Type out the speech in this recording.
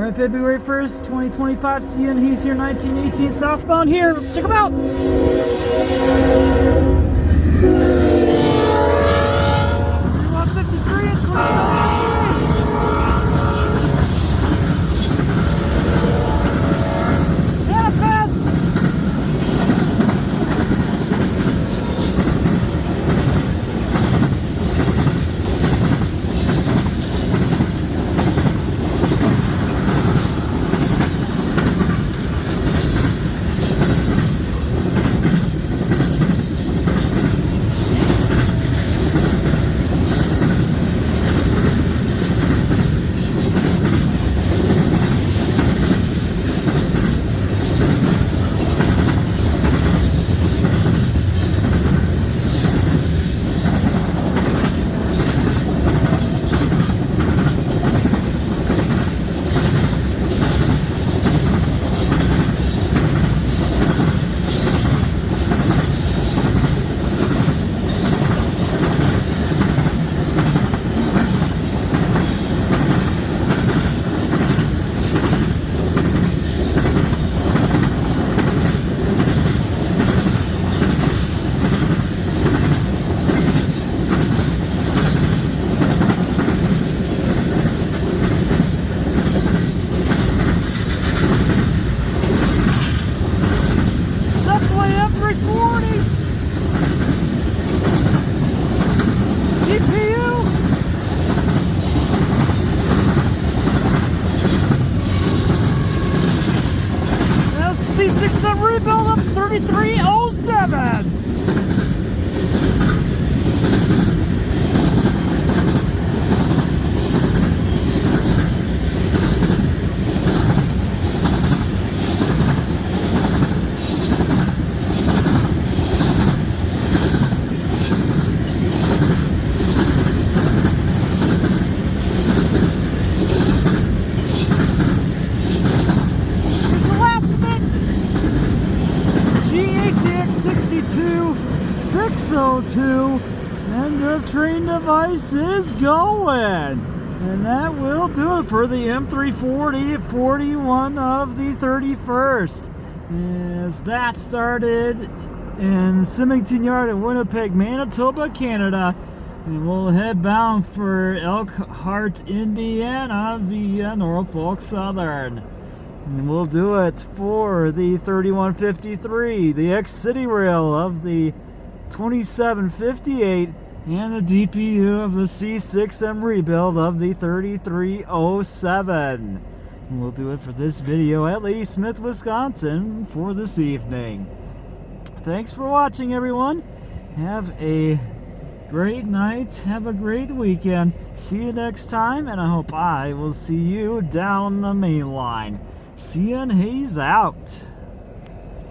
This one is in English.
Alright, February 1st, 2025, CN He's here, 1918, southbound here. Let's check them out. 153 and 27. M340 GPU. That's C6M rebuild of 3307. Ex-Citirail 602 end of train device is going, and that will do it for the M340 at 41 of the 31st. As that started in Symington Yard in Winnipeg, Manitoba, Canada, and we'll head bound for Elkhart, Indiana via Norfolk Southern. And we'll do it for the 3153, the ex-Citirail of the 2758, and the DPU of the C6M rebuild of the 3307. And we'll do it for this video at Ladysmith, Wisconsin for this evening. Thanks for watching, everyone. Have a great night. Have a great weekend. See you next time, and I hope I will see you down the main line. CN He's out.